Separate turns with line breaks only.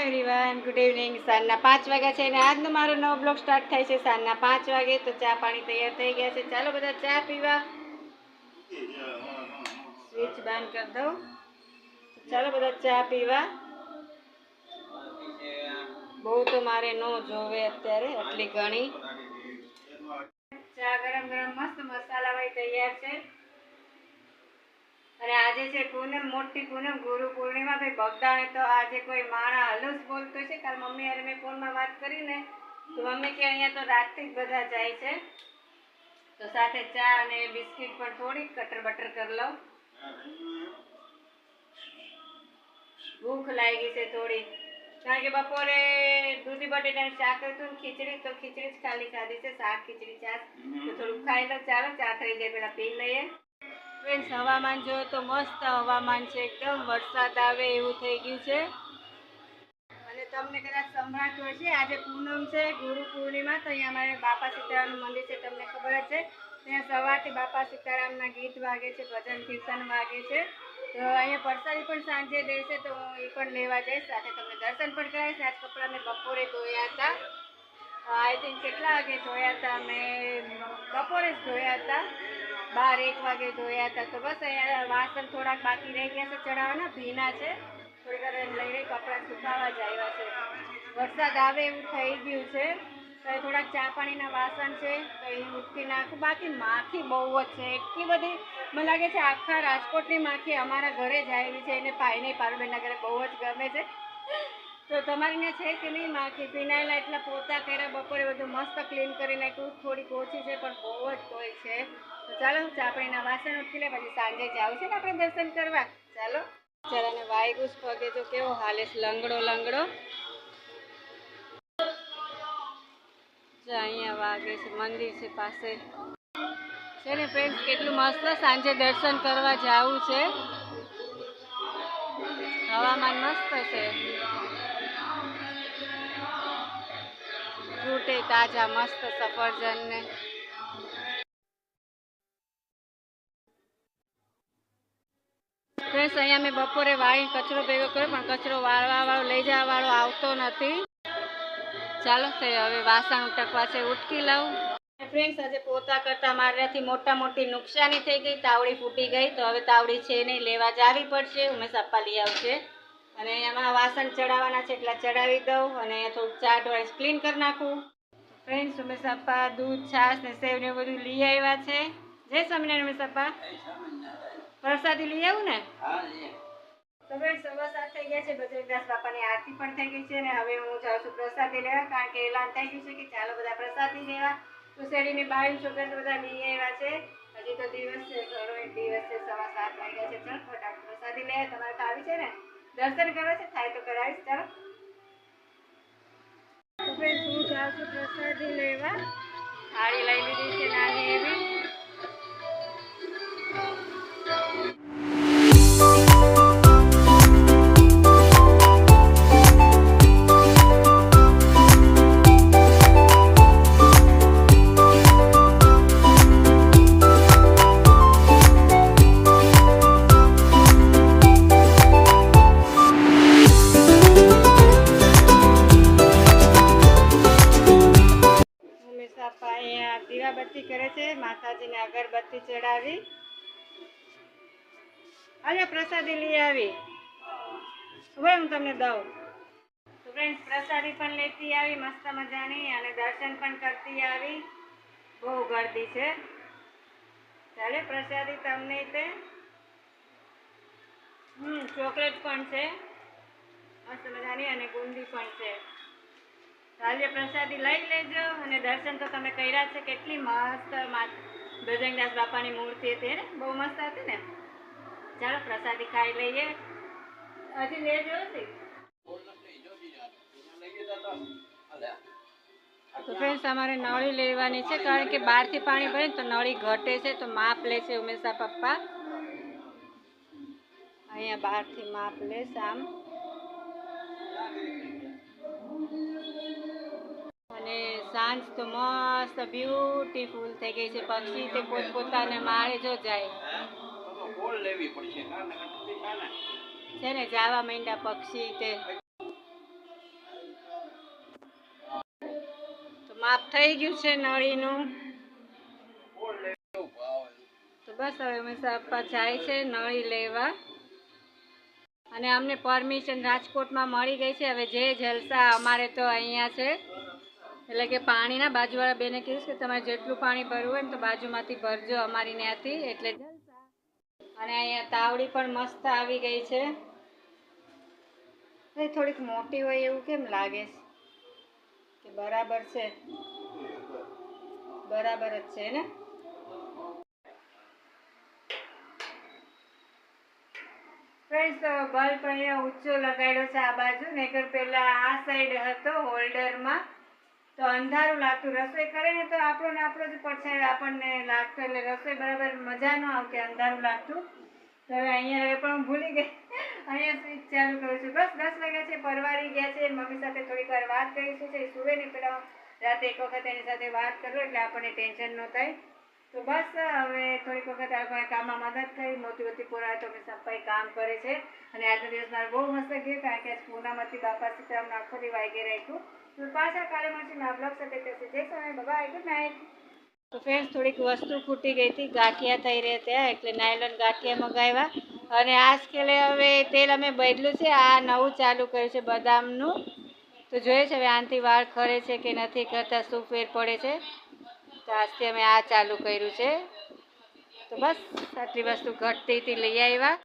Everyone, good evening. સાંજના 5 વાગ્યા છે અને આજનો મારો નવો બ્લોગ સ્ટાર્ટ થાય છે સાંજના 5 વાગે. તો ચા પાણી તૈયાર થઈ ગયા છે. ચાલો બધા ચા પીવા. સ્વિચ બંધ કરી દઉં. ચાલો બધા ચા પીવા. બહુ તો મારે ન જોવે અત્યારે એટલી ઘણી. ચા ગરમ ગરમ મસ્ત મસાલાવાળી તૈયાર છે. અને આજે છે પૂનમ, મોટી પૂનમ, ગુરુ પૂર્ણિમા. ભાઈ બગદાણે તો આજે કોઈ માણા હલુસ બોલતો છે. કાલ મમ્મી અરે મેં ફોનમાં વાત કરીને તો મમ્મી કે અહીંયા તો રાતથી જ બધા જાય છે. તો સાથે ચા અને બિસ્કિટ પણ થોડીક કટર બટર કરી લઉં. ભૂખ લાગી છે થોડી, કારણ કે બપોરે દૂધી બટેટાનું શાક હતું ને ખીચડી, તો ખીચડી જ ખાલી ખાધી છે. શાક ખીચડી છાશ તો થોડુંક ખાઈ લો. ચાલો ચા થઈ જાય પેલા પી લઈએ. ફ્રેન્ડ્સ, હવામાન જોયો તો મસ્ત હવામાન છે, એકદમ વરસાદ આવે એવું થઈ ગયું છે. અને તમને કદાચ સંભળાતું હશે, આજે પૂનમ છે, ગુરુ પૂર્ણિમા. તો અહીંયા અમારે બાપા સીતારામનું મંદિર છે, તમને ખબર જ છે. ત્યાં સવારથી બાપા સીતારામના ગીત વાગે છે, ભજન કીર્તન વાગે છે. તો અહીંયા પ્રસાદી પણ સાંજે દેશે, તો હું એ પણ લેવા જઈશ. સાથે તમને દર્શન પણ કરાવીશ. આજ કપડાં મેં બપોરે ધોયા હતા. આઈ થિંક કેટલા વાગે ધોયા હતા? મેં બપોરે જ ધોયા હતા, 12-1 વાગે ધોયા હતા. તો બસ અહીંયા વાસણ થોડાક બાકી રહી ગયા છે ચડાવવાના, ભીના છે. થોડી વાર લઈ રહી, કપડાં સુકાવા જ આવ્યા છે. વરસાદ આવે એવું થઈ ગયું છે. તો થોડાક ચા પાણીના વાસણ છે તો એ ઉઠી નાખું. બાકી માખી બહુ જ છે, એટલી બધી. મને લાગે છે આખા રાજકોટની માખી અમારા ઘરે જ આવી છે. એને પાઈને પારુબેનના ઘરે બહુ જ ગમે છે. તો તમારી ત્યાં છે કે નહીં માખી? ફિનાઇલના એટલા પોતા કર્યા બપોરે, બધું મસ્ત ક્લીન કરી નાખ્યું. થોડીક ઓછી છે પણ બહુ જ તોય છે. તો ચાલો ચા પાણીના વાસણ ઉઠી લે, પછી સાંજે જાવું છે ને આપણે દર્શન કરવા. ચાલો. બિચારાને વાયગુસ પગે તો કેવો હાલે છે, લંગડો લંગડો. અહીંયા વાગે છે, મંદિર છે પાસે છે ને ફ્રેન્ડ્સ. કેટલું મસ્ત સાંજે દર્શન કરવા જવું છે. હવામાન મસ્ત છે. ફ્રૂટે તાજા મસ્ત સફરજન ને. ફ્રેન્ડ્સ, અહીંયા મેં બપોરે વાળી કચરો ભેગો કર્યો, પણ કચરો વાળવા વાળો લઈ જવા વાળો આવતો નથી. ચાલો હવે વાસણ ઉટકવા છે, ઉટકી લઉં. ફ્રેન્ડ્સ, આજે પોતા કરતા મારાથી મોટી નુકસાની થઈ ગઈ. તાવડી ફૂટી ગઈ. તો હવે તાવડી છે નહીં, લેવા જવી પડશે. ઉમેશ પપ્પા લઈ આવશે. અને એમાં વાસણ ચડાવવાના છે, એટલા ચડાવી દઉં. અને થોડુંક ચા ઢોળીને ક્લીન કરી નાખું. ફ્રેન્ડ્સ, ઉમેશ પપ્પા દૂધ, છાશ ને સેવ ને બધું લઈ આવ્યા છે. જય સ્વામિનારાયણ ઉમેશ પપ્પા. પ્રસાદી લઈ આવું ને? તો ફ્રેન્ડ્સ, સવા 7 થઈ ગયા છે. બજરંગદાસ બાપાની આરતી પણ થઈ ગઈ છે. અને હવે હું જાઉં છું પ્રસાદી લેવા, કારણ કે એલાન થઈ ગયું છે કે ચાલો બધા પ્રસાદી લેવા. તો શેરીની બાળી છોકરા બધા લઈ આવ્યા છે. હજી તો દિવસ છે, ઘણો એક દિવસ છે. સવા 7 વાગ્યા છે. ચાલ ફટાફટ પ્રસાદી લે. તમારે તો આવી છે ને, દર્શન કરવા છે, થાય તો કરાવીશ. ચાલો. તો ફ્રેન્ડ્સ, હું જાઉં છું પ્રસાદી લેવા. થાળી લઈ લીધી છે નાની એવી. અહીંયા દીવાબત્તી કરે છે, માતાજીને અગરબત્તી ચડાવી. આજે પ્રસાદી લઈ આવી. હવે હું તમને દઉં. તો ફ્રેન્ડ્સ, પ્રસાદી પણ લેતી આવી મસ્ત મજાની, અને દર્શન પણ કરતી આવી. બહુ ગર્દી છે. ચાલે પ્રસાદી તમને તે. ચોકલેટ પણ છે મસ્ત મજાની, અને બુંદી પણ છે. આજે પ્રસાદી લઈ લેજો. અને દર્શન તો તમે કર્યા છે. કેટલી મસ્ત બજરંગદાસ બાપાની મૂર્તિ હતી ને, બહુ મસ્ત હતી ને. ચાલો પ્રસાદી ખાઈ લઈએ. હજી લેજો. તો ફ્રેન્ડ્સ, અમારે નળી લેવાની છે, કારણ કે બહારથી પાણી ભરે તો નળી ઘટે છે. તો માપ લે છે ઉમેશા પપ્પા. અહીંયા બહારથી માપ લેશ આમ. અને સાંજ તો મસ્ત બ્યુટીફુલ થઈ ગઈ છે. પક્ષી તે પોતપોતાને માળે જો જાય છે ને, જાવા માંડ્યા પક્ષી તે. માપ થઈ ગયું છે નળીનું. તો બસ હવે અમે પપ્પા જાય છે નળી લેવા. અને અમને પરમિશન રાજકોટમાં મળી ગઈ છે. હવે જે જલસા અમારે તો અહીંયા છે, એટલે કે પાણીના બાજુવાળા બેને કીધું કે તમારે જેટલું પાણી ભરવું હોય ને તો બાજુમાંથી ભરજો અમારી ત્યાંથી, એટલે જલસા. અને અહીંયા તાવડી પણ મસ્ત આવી ગઈ છે. થોડીક મોટી હોય એવું કેમ લાગે છે? કે બરાબર છે? બરાબર જ છે ને? ફ્રેન્ડ્સ, તો બલ્બ અહીંયા ઊંચો લગાડ્યો છે આ બાજુ, નહીંતર પેલા આ સાઈડ હતો હોલ્ડરમાં તો અંધારું લાગતું. રસોઈ કરે ને તો આપણો જ પડછાયો આપણને લાગતો, એટલે રસોઈ બરાબર મજા ન આવતી, અંધારું લાગતું. તો હવે અહીંયા હવે પણ હું ભૂલી ગઈ, અહીંયા સ્વિચ ચાલુ કરું છું. બસ 10 વાગ્યા છે, પરવારી ગયા છે. મમ્મી સાથે થોડીક વાર વાત કરીશું. છે સુવે ને પેલા રાતે એક વખત એની સાથે વાત કરું એટલે આપણને ટેન્શન ન થાય. તો બસ હવે થોડીક વખત આપણે કામમાં મદદ કરી. મોતી પૂરા તો અમે સફાઈ કામ કરે છે. અને આજનો દિવસ મારો બહુ મસ્ત ગયો, કારણ કે પૂનામાંથી બાપા સીતારામનો આખો દી વાગે રાખ્યું. તો પાછા કાલે મળશે નવા બ્લોગ સાથે. જય સમય, બાય, ગુડ નાઇટ. તો ફ્રેન્ડ્સ, થોડીક વસ્તુ ખૂટી ગઈ હતી, ગાંઠિયા થઈ રહ્યા હતા, એટલે નાયલોન ગાંઠિયા મગાવ્યા. અને આ સ્કેલે હવે તેલ અમે બદલ્યું છે, આ નવું ચાલુ કર્યું છે બદામનું. તો જોઈએ છે હવે આનાથી વાળ ખરે છે કે નથી કરતા, શું ફેર પડે છે. તો આજથી અમે આ ચાલુ કર્યું છે. તો બસ આટલી વસ્તુ ઘટતી હતી લઈ આવ્યા.